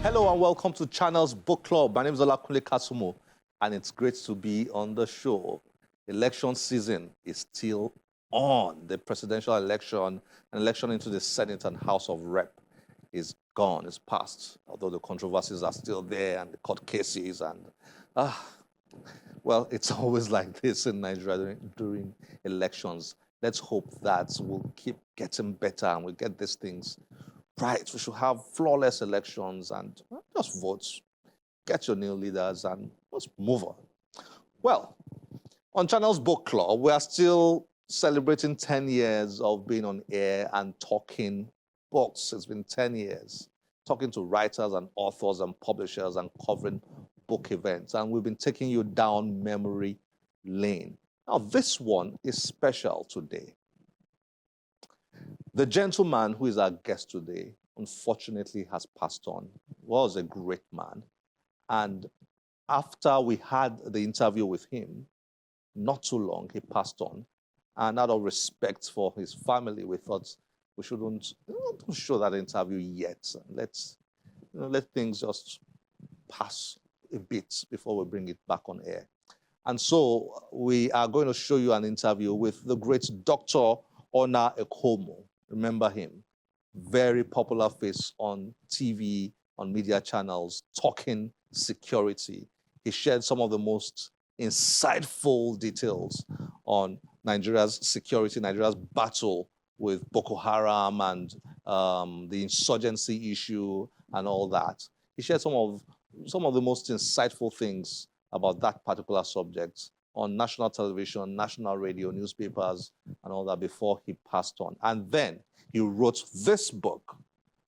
Hello and welcome to Channel's Book Club. My name is Ona Ekhomu, and it's great to be on the show. Election season is still on. The presidential election, an election into the Senate and House of Rep is gone, is past, although the controversies are still there and the court cases and, well, it's always like this in Nigeria during elections. Let's hope that we'll keep getting better and we'll get these things right. We should have flawless elections and just vote, get your new leaders and just move on. Well, on Channel's Book Club, we are still celebrating 10 years of being on air and talking books. It's been 10 years, talking to writers and authors and publishers and covering book events. And we've been taking you down memory lane. Now, this one is special today. The gentleman who is our guest today, unfortunately, has passed on. Was a great man. And after we had the interview with him, not too long, he passed on. And out of respect for his family, we thought we shouldn't show that interview yet. Let's let things just pass a bit before we bring it back on air. And so we are going to show you an interview with the great Dr. Ona Ekhomu. Remember him? Very popular face on TV, on media channels, talking security. He shared some of the most insightful details on Nigeria's security, Nigeria's battle with Boko Haram and the insurgency issue and all that. He shared some of the most insightful things about that particular subject on national television, national radio, newspapers, and all that before he passed on. And then he wrote this book,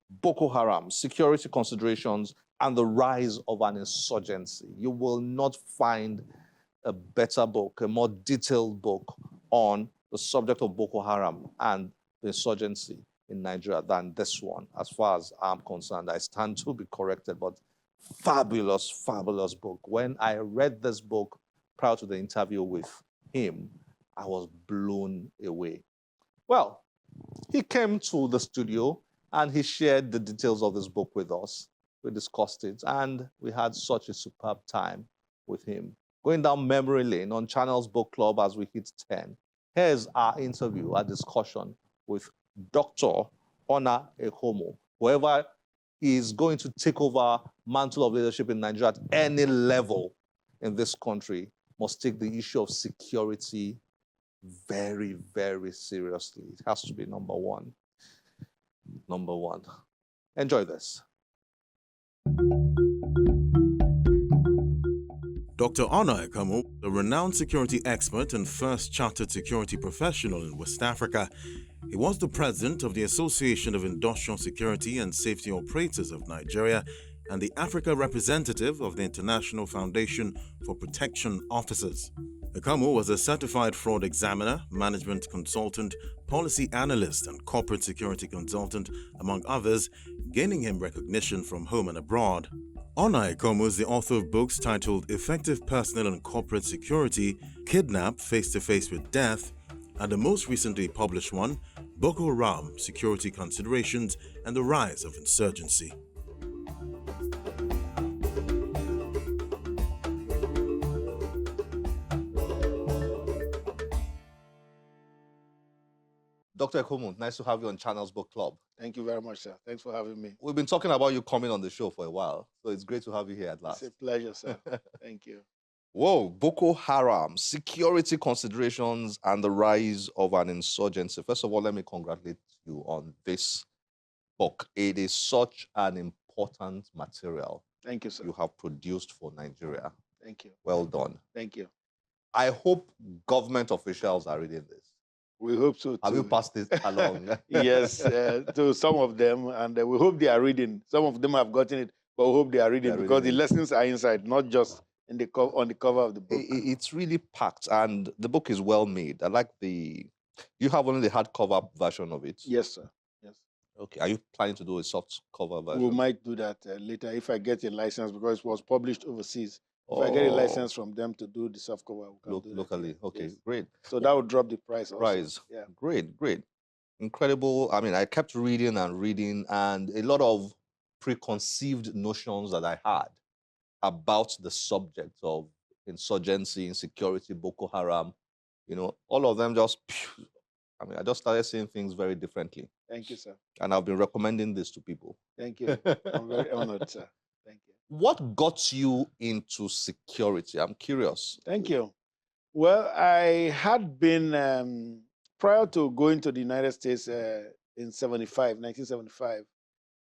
Boko Haram, Security Considerations and the Rise of an Insurgency. You will not find a better book, a more detailed book on the subject of Boko Haram and the insurgency in Nigeria than this one. As far as I'm concerned, I stand to be corrected, but fabulous, fabulous book. When I read this book prior to the interview with him, I was blown away. Well, he came to the studio and he shared the details of this book with us. We discussed it and we had such a superb time with him. Going down memory lane on Channel's Book Club as we hit 10. Here's our interview, our discussion with Dr. Ona Ekhomu. Whoever is going to take over mantle of leadership in Nigeria at any level in this country must take the issue of security very, very seriously. It has to be number one. Number one. Enjoy this. Dr. Ona Ekhomu, a renowned security expert and first chartered security professional in West Africa, he was the president of the Association of Industrial Security and Safety Operators of Nigeria and the Africa representative of the International Foundation for Protection Officers. Ekhomu was a certified fraud examiner, management consultant, policy analyst, and corporate security consultant, among others, gaining him recognition from home and abroad. Ona Ekhomu is the author of books titled Effective Personal and Corporate Security, Kidnap Face-to-Face with Death, and the most recently published one, Boko Haram, Security Considerations and the Rise of Insurgency. Dr. Ekhomu, nice to have you on Channel's Book Club. Thank you very much, sir. Thanks for having me. We've been talking about you coming on the show for a while, so it's great to have you here at last. It's a pleasure, sir. Thank you. Whoa, Boko Haram, Security Considerations and the Rise of an Insurgency. First of all, let me congratulate you on this book. It is such an important material. Thank you, sir. You have produced for Nigeria. Thank you. Well done. Thank you. I hope government officials are reading this. We hope so, too. Have you passed it along? Yes, to some of them, and we hope they are reading. Some of them have gotten it, but we hope they are reading because the lessons are inside, not just in the on the cover of the book. It's really packed, and the book is well made. I like the... You have only the hardcover version of it? Yes, sir. Yes. Okay. Are you planning to do a soft cover version? We might do that later if I get a license, because it was published overseas. If I get a license from them to do the soft cover, we can do locally. That. Okay, yes. Great. So that would drop the price also. Price. Yeah. Great. Incredible. I mean, I kept reading, and a lot of preconceived notions that I had about the subject of insurgency, insecurity, Boko Haram, all of them just, I just started seeing things very differently. Thank you, sir. And I've been recommending this to people. Thank you. I'm very honored, sir. Thank you. What got you into security? I'm curious. Thank you. Well, I had been, prior to going to the United States in 1975,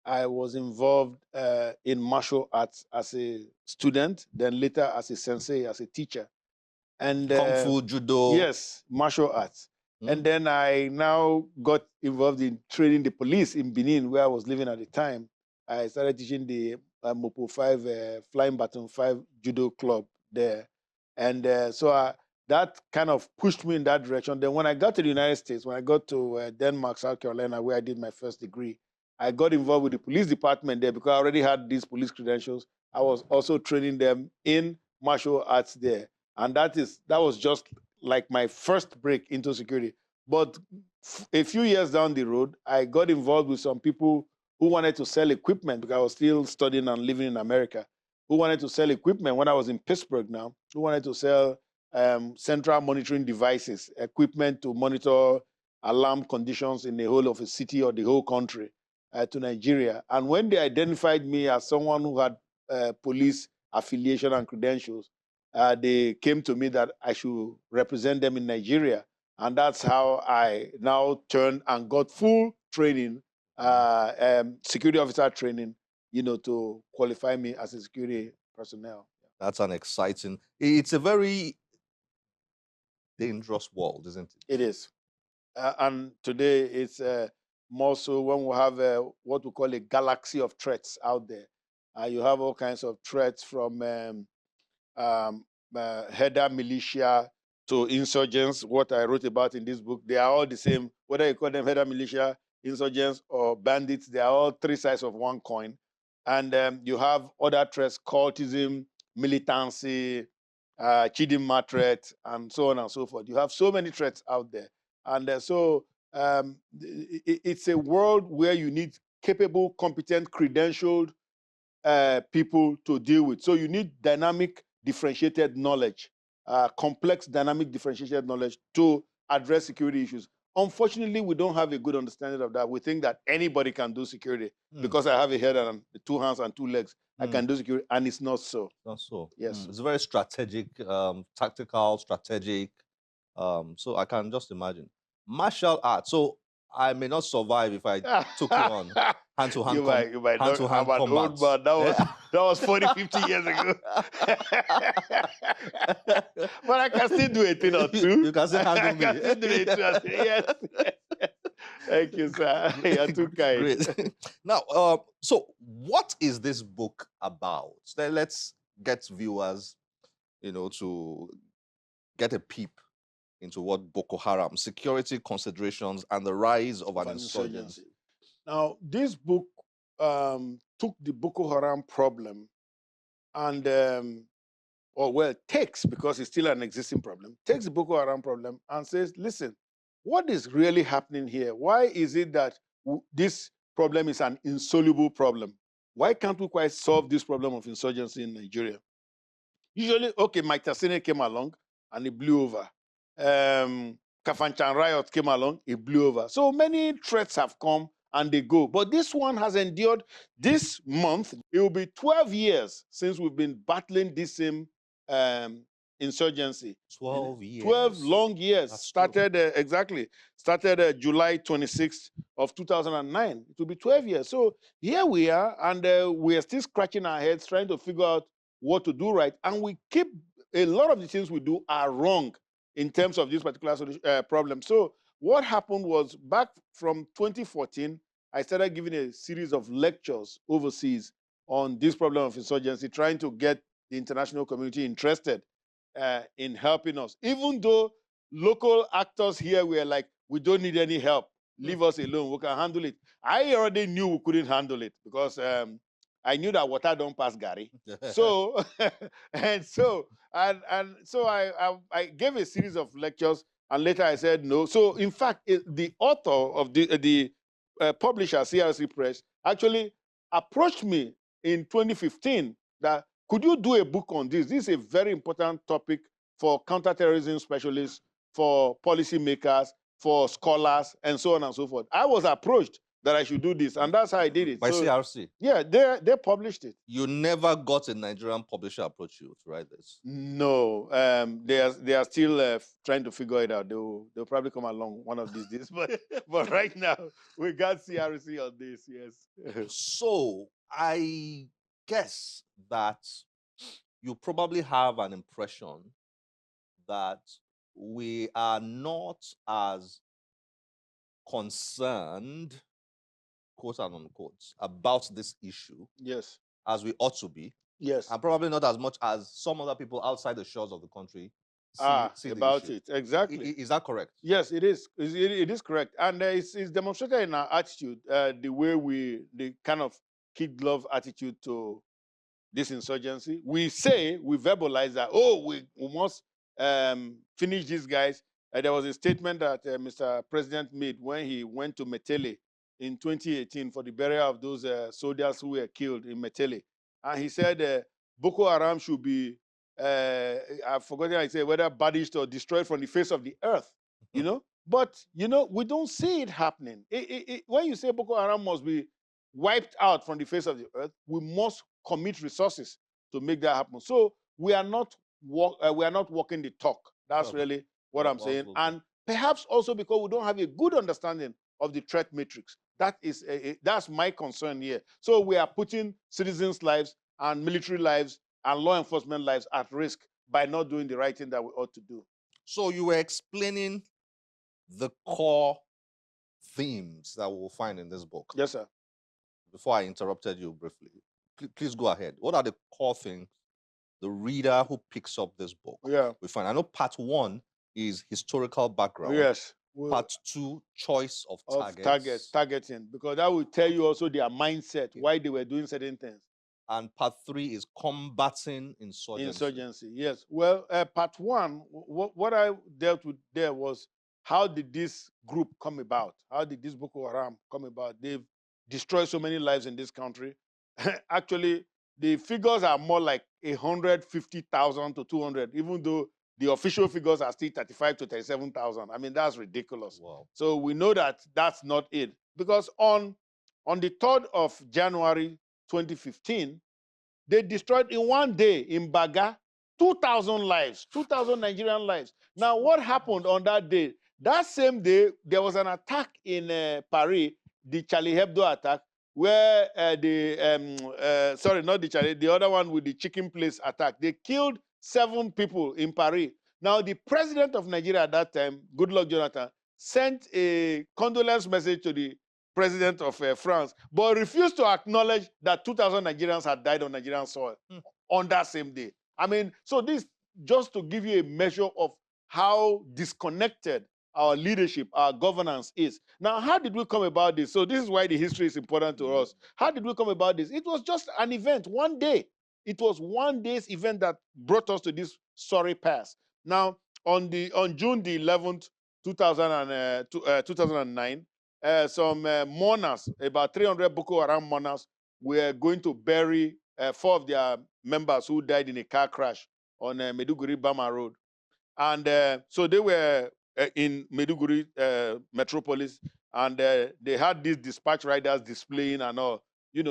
I was involved in martial arts as a student, then later as a sensei, as a teacher. And Kung Fu, Judo? Yes, martial arts. And then I now got involved in training the police in Benin, where I was living at the time. I started teaching the Mopo 5 Flying Baton 5 Judo Club there. And so that kind of pushed me in that direction. Then when I got to the United States, when I got to Denmark, South Carolina, where I did my first degree, I got involved with the police department there because I already had these police credentials. I was also training them in martial arts there. And that was just like my first break into security. But a few years down the road, I got involved with some people who wanted to sell equipment because I was still studying and living in America, who wanted to sell equipment when I was in Pittsburgh now, who wanted to sell central monitoring devices, equipment to monitor alarm conditions in the whole of a city or the whole country to Nigeria. And when they identified me as someone who had police affiliation and credentials, they came to me that I should represent them in Nigeria. And that's how I now turned and got full training, security officer training, to qualify me as a security personnel. That's an exciting, it's a very dangerous world, isn't it? It is. And today it's more so when we have what we call a galaxy of threats out there. You have all kinds of threats from header militia to insurgents, what I wrote about in this book. They are all the same, whether you call them header militia, insurgents, or bandits, they are all three sides of one coin. And you have other threats, cultism, militancy, Chidinma threat, and so on and so forth. You have so many threats out there. And so it's a world where you need capable, competent, credentialed people to deal with. So you need dynamic, differentiated knowledge, complex, dynamic, differentiated knowledge to address security issues. Unfortunately, we don't have a good understanding of that. We think that anybody can do security because I have a head and 2 hands and 2 legs. I can do security, and it's not so. Not so. Yes. It's very strategic, tactical, strategic. So I can just imagine. Martial arts. So I may not survive if I took you on hand-to-hand combat. You might not. I'm an old man. That was 40, 50 years ago. But I can still do a thing or two. You can still handle me. I can still do a thing or two. Yes. Thank you, sir. You're too kind. Great. Now, so what is this book about? Let's get viewers, to get a peep into what Boko Haram, security considerations, and the rise of an insurgency. Now, this book took the Boko Haram problem and, takes, because it's still an existing problem, takes the Boko Haram problem and says, listen, what is really happening here? Why is it that this problem is an insoluble problem? Why can't we quite solve this problem of insurgency in Nigeria? Usually, okay, Mike Tassine came along and it blew over. Kafanchan riot came along, it blew over. So many threats have come and they go. But this one has endured. This month, it will be 12 years since we've been battling this same insurgency. 12 years. 12 long years. That's started July 26th of 2009. It will be 12 years. So here we are, and we are still scratching our heads trying to figure out what to do right. And we keep, a lot of the things we do are wrong in terms of this particular problem. So what happened was, back from 2014, I started giving a series of lectures overseas on this problem of insurgency, trying to get the international community interested in helping us. Even though local actors here were like, we don't need any help, leave us alone, we can handle it. I already knew we couldn't handle it because I knew that water don't pass Gary. So, so I gave a series of lectures, and later I said no. So in fact, the author of the publisher, CRC Press, actually approached me in 2015 that could you do a book on this? This is a very important topic for counterterrorism specialists, for policymakers, for scholars, and so on and so forth. I was approached that I should do this, and that's how I did it. By CRC? Yeah, they published it. You never got a Nigerian publisher approach you to write this? No, they are still trying to figure it out. They'll probably come along one of these days. But right now we got CRC on this. Yes. So I guess that you probably have an impression that we are not as concerned, quote and unquote, about this issue Yes. as we ought to be. Yes. And probably not as much as some other people outside the shores of the country see about the issue. it. Exactly. Is that correct? Yes, it is. It is correct. And it's demonstrated in our attitude, the way the kind of kid glove attitude to this insurgency. We verbalize that, we must finish these guys. There was a statement that Mr. President made when he went to Metele in 2018 for the burial of those soldiers who were killed in Metele. And he said Boko Haram should be, I've forgotten how he said, whether banished or destroyed from the face of the earth, you know? But, we don't see it happening. When you say Boko Haram must be wiped out from the face of the earth, we must commit resources to make that happen. So we are not walking the talk. That's really what I'm saying. And perhaps also because we don't have a good understanding of the threat matrix. That's my concern here. So we are putting citizens' lives and military lives and law enforcement lives at risk by not doing the right thing that we ought to do. So you were explaining the core themes that we'll find in this book. Yes, sir. Before I interrupted you briefly, please go ahead. What are the core things the reader who picks up this book we find? I know part 1 is historical background. Yes. Part 2, choice of targeting, because that will tell you also their mindset, why they were doing certain things. And part 3 is combating insurgency. Yes. Well, part 1, what I dealt with there was how did this group come about? How did this Boko Haram come about? They've destroyed so many lives in this country. Actually, the figures are more like 150,000 to 200, even though the official figures are still 35 to 37,000. I mean, that's ridiculous. Wow. So we know that that's not it. Because on the 3rd of January 2015, they destroyed in one day in Baga 2,000 lives, 2,000 Nigerian lives. Now, what happened on that day? That same day, there was an attack in Paris, the Charlie Hebdo attack, where not the Charlie, the other one with the chicken place attack. They killed 7 people in Paris. Now, the president of Nigeria at that time, Goodluck Jonathan, sent a condolence message to the president of France, but refused to acknowledge that 2,000 Nigerians had died on Nigerian soil on that same day. I mean, so this just to give you a measure of how disconnected our leadership, our governance is. Now, how did we come about this? So this is why the history is important to us. How did we come about this? It was just an event, one day. It was one day's event that brought us to this sorry pass. Now, on June the 11th, 2009, some mourners, about 300 Boko Haram mourners, were going to bury 4 of their members who died in a car crash on Maiduguri-Bama Road. And so they were in Maiduguri metropolis, and they had these dispatch riders displaying and all,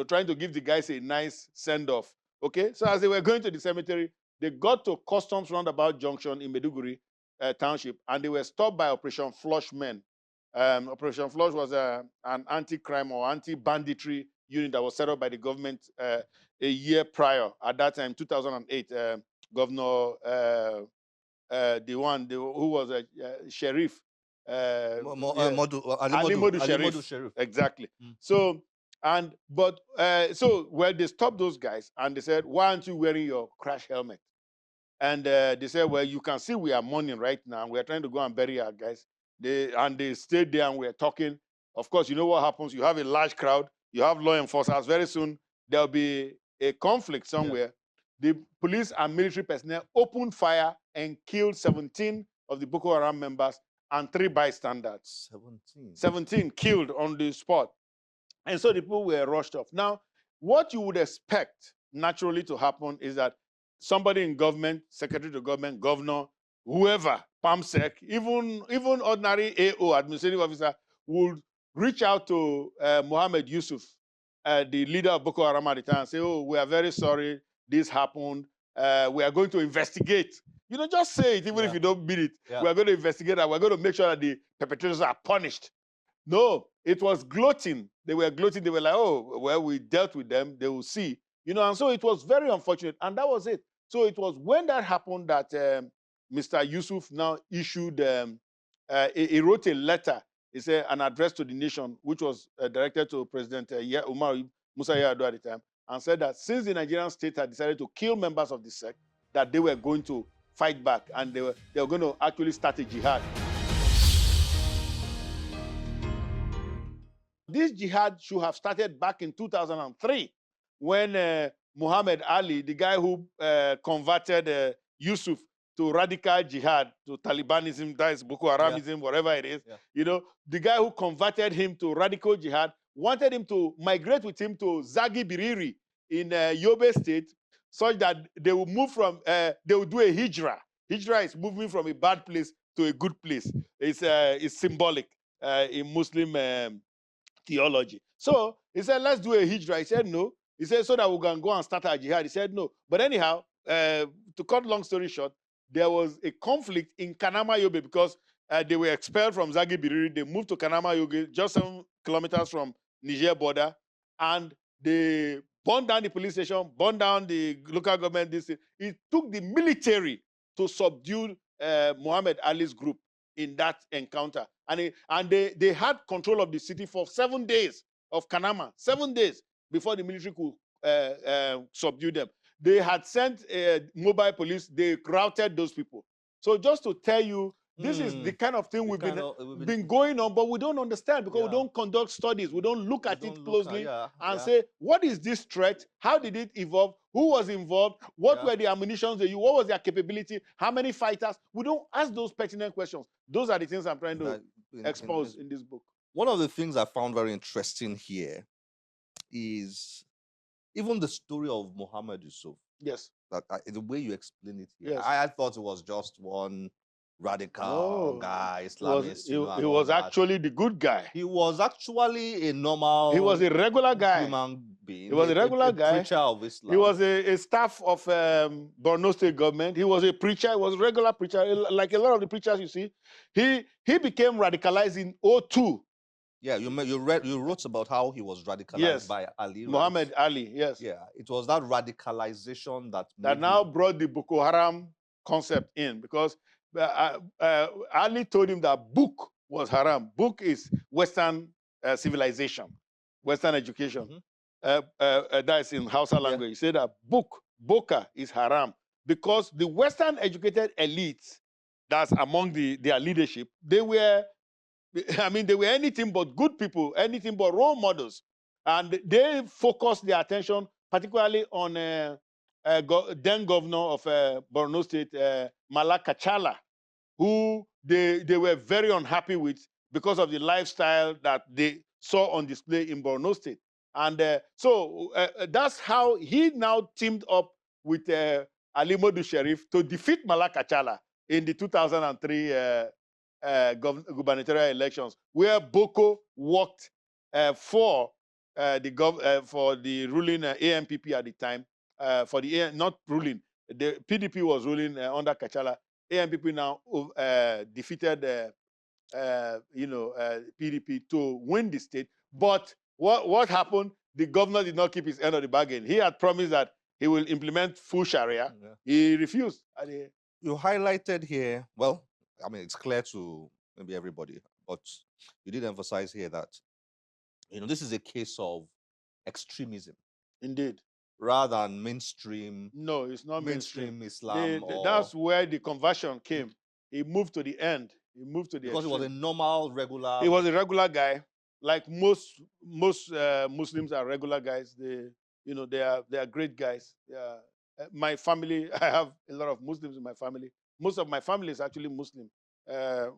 trying to give the guys a nice send-off. Okay, so as they were going to the cemetery, they got to Customs Roundabout Junction in Maiduguri Township, and they were stopped by Operation Flush men. Operation Flush was an anti-crime or anti-banditry unit that was set up by the government a year prior. At that time, 2008, Governor who was a sheriff, Ali Modu Sheriff. Exactly. So they stopped those guys and they said, "Why aren't you wearing your crash helmet?" And they said, "Well, you can see we are mourning right now. We are trying to go and bury our guys." They stayed there and we were talking. Of course, you know what happens. You have a large crowd. You have law enforcers. Very soon there'll be a conflict somewhere. Yeah. The police and military personnel opened fire and killed 17 of the Boko Haram members and 3 bystanders. 17 killed on the spot. And so the people were rushed off. Now, what you would expect naturally to happen is that somebody in government, secretary to government, governor, whoever, PAMSEC, even ordinary AO, administrative officer, would reach out to Mohammed Yusuf, the leader of Boko Haram at the time, and say, oh, we are very sorry this happened. We are going to investigate. You know, just say it, even if you don't mean it. Yeah. We are going to investigate and we're going to make sure that the perpetrators are punished. No, it was gloating. They were gloating. They were like, oh, well, we dealt with them. They will see. You know, and so it was very unfortunate. And that was it. So it was when that happened that Mr. Yusuf now issued, he wrote a letter. He said an address to the nation, which was directed to President Umar Musa Yar'Adua at the time, and said that since the Nigerian state had decided to kill members of the sect, that they were going to fight back and they were going to actually start a jihad. This jihad should have started back in 2003 when Muhammad Ali, the guy who converted Yusuf to radical jihad, to Talibanism, that is Boko Haramism, whatever it is, you know, the guy who converted him to radical jihad wanted him to migrate with him to Zagi Biriri in Yobe State, such that they will move from, they will do a hijrah. Hijrah is moving from a bad place to a good place. It's symbolic in Muslim theology. So he said, let's do a hijrah. He said, no. He said, so that we can go and start our jihad. He said, no. But anyhow, to cut long story short, there was a conflict in Kanama Yobe because they were expelled from Zagi Biriri. They moved to Kanama Yobe, just 7 kilometers from Niger border. And they burned down the police station, burned down the local government. It took the military to subdue Muhammad Ali's group in that encounter. And they had control of the city for 7 days of Kanama, 7 days before the military could subdue them. They had sent mobile police, they routed those people. So just to tell you, this is the kind of thing we've been going on, but we don't understand because we don't conduct studies. We don't look at it closely and say, what is this threat? How did it evolve? Who was involved? What were the ammunitions they used? What was their capability? How many fighters? We don't ask those pertinent questions. Those are the things I'm trying to expose in this book. One of the things I found very interesting here is even the story of Muhammad Yusuf. Yes. That the way you explain it here. Yes. I thought it was just one radical guy, Islamist. He was actually the good guy. He was actually a normal. He was a regular guy. Human being. He was a regular guy. Preacher of Islam. He was a staff of Borno State government. He was a preacher. He was a regular preacher, like a lot of the preachers you see. He became radicalized in 2002. Yeah, you wrote about how he was radicalized by Ali. Right? Muhammad Ali, yes. Yeah, it was that radicalization that now brought the Boko Haram concept in, because Ali told him that book was haram. Book is Western civilization, Western education. That's in Hausa language. He said that Boka is haram because the Western educated elites that's among their leadership, they were anything but good people, anything but role models. And they focused their attention particularly on then governor of Borno State, Malak Kachala, who they were very unhappy with because of the lifestyle that they saw on display in Borno State. And so that's how he now teamed up with Ali Modu Sharif to defeat Malak Kachala in the 2003 gubernatorial elections, where Boko worked for the ruling AMPP at the time, not ruling, the PDP was ruling under Kachala. AMPP now defeated PDP to win the state. But what happened? The governor did not keep his end of the bargain. He had promised that he will implement full Sharia. He refused. You highlighted here, well, I mean, it's clear to maybe everybody, but you did emphasize here that, this is a case of extremism. Indeed. Rather than mainstream. No, it's not mainstream Islam. That's where the conversion came. He moved to the end. He moved to the because extreme. He was a normal, regular. He was a regular guy. Like most Muslims are regular guys. They are great guys. Yeah. My family, I have a lot of Muslims in my family. Most of my family is actually Muslim.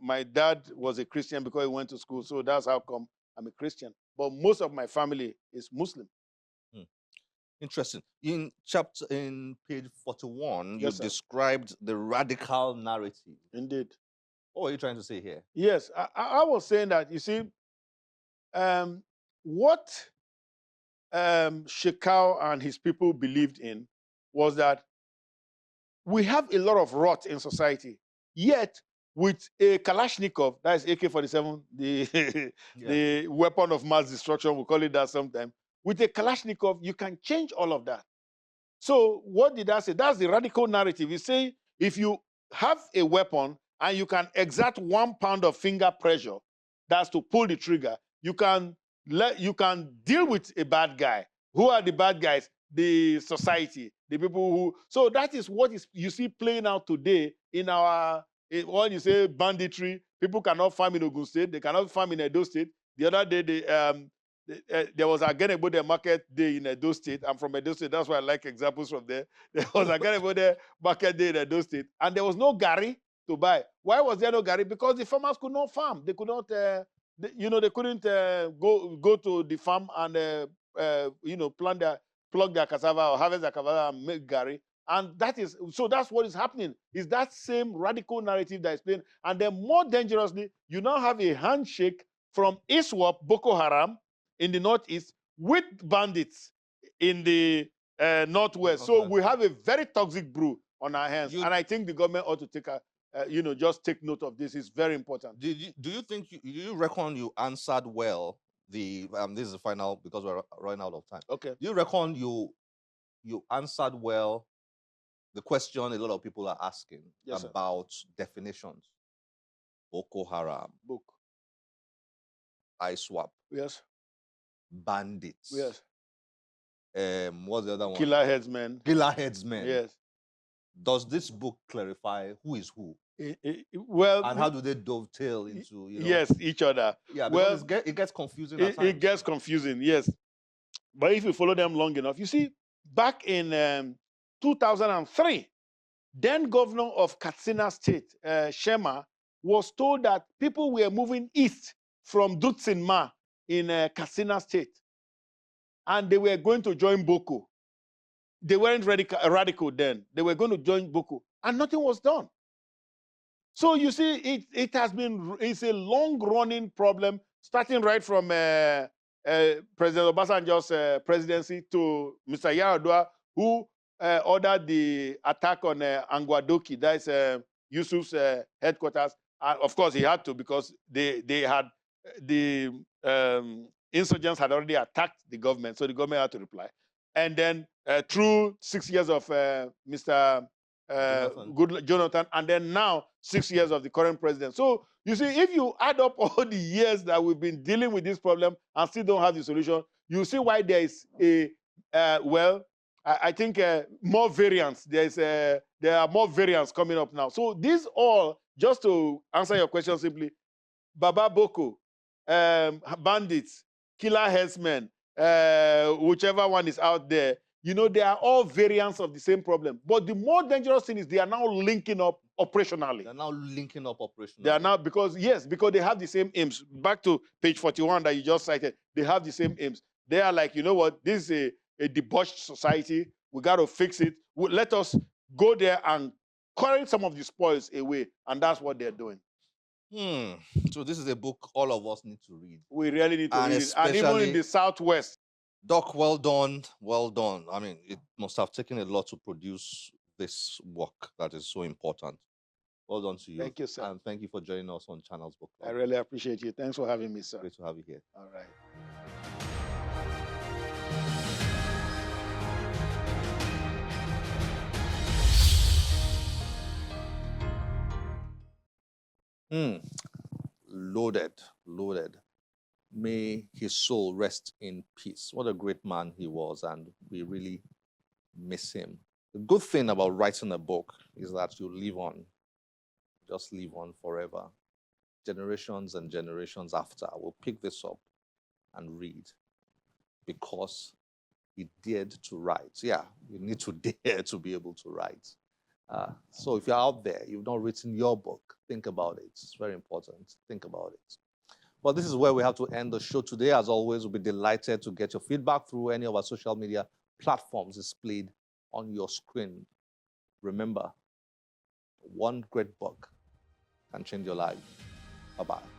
My dad was a Christian because he went to school, so that's how come I'm a Christian. But most of my family is Muslim. Interesting. In page 41, you Yes, sir. described the radical narrative. Indeed. What are you trying to say here? Yes, I was saying that, you see, what Shekau and his people believed in was that we have a lot of rot in society, yet with a Kalashnikov, that is AK-47, the weapon of mass destruction, we call it that sometimes, with a Kalashnikov, you can change all of that. So what did I say? That's the radical narrative. You say if you have a weapon and you can exert 1 pound of finger pressure, that's to pull the trigger, you can deal with a bad guy. Who are the bad guys? The society, the people who. So that is what you see playing out today in our. When you say banditry, people cannot farm in Ogun State, they cannot farm in Edo State. The other day, there was a Agenebode market day in Edo State. I'm from Edo State. That's why I like examples from there. There was a Agenebode market day in Edo State, and there was no Gary to buy. Why was there no Gary? Because the farmers could not farm. They could not, they couldn't go to the farm and, plug their cassava or harvest their cassava and make Gary. And that's what is happening. Is that same radical narrative that is playing. And then more dangerously, you now have a handshake from ISWAP, Boko Haram, in the northeast with bandits in the northwest. So we have a very toxic brew on our hands. And I think the government ought to take just take note of this. It's very important. Do you reckon you answered well this is the final because we're running out of time. Okay. Do you reckon you answered well the question a lot of people are asking about definitions? Boko Haram. ISWAP. Yes. Bandits. Yes. What's the other one? Killer headsmen. Killer headsmen. Yes. Does this book clarify who is who? Well, and how do they dovetail into yes, each other? Yeah, because it gets confusing. It gets confusing, yes. But if you follow them long enough, you see, back in 2003, then governor of Katsina State, Shema, was told that people were moving east from Dutsinma in Katsina State, and they were going to join Boko. They weren't radical then. They were going to join Boko, and nothing was done. So you see, it's a long-running problem, starting right from President Obasanjo's presidency to Mr. Yaradua, who ordered the attack on Angwadoki, that's Yusuf's headquarters. Of course, he had to, because the insurgents had already attacked the government, so the government had to reply. And then through 6 years of Mr. Jonathan, and then now 6 years of the current president. So you see, if you add up all the years that we've been dealing with this problem and still don't have the solution, you see why there is I think more variants. There are more variants coming up now. So these all, just to answer your question simply, Baba Boko, bandits, killer headsmen, whichever one is out there, they are all variants of the same problem. But the more dangerous thing is they are now linking up operationally. They're now linking up operationally. They are now, because they have the same aims. Back to page 41 that you just cited, they have the same aims. They are like, you know what, this is a debauched society. We got to fix it. Let us go there and carry some of the spoils away. And that's what they're doing. So this is a book all of us need to read. We really need to read it. And even in the Southwest. Doc, well done. Well done. I mean, it must have taken a lot to produce this work that is so important. Well done to you. Thank you, sir. And thank you for joining us on Channels Book Club. I really appreciate you. Thanks for having me, sir. Great to have you here. All right. Loaded. May his soul rest in peace. What a great man he was, and we really miss him. The good thing about writing a book is that you live on, just live on forever. Generations and generations after will pick this up and read, because he dared to write. Yeah, you need to dare to be able to write. So if you're out there, you've not written your book, think about it. It's very important. Think about it. But this is where we have to end the show today. As always, we'll be delighted to get your feedback through any of our social media platforms displayed on your screen. Remember, one great book can change your life. Bye-bye.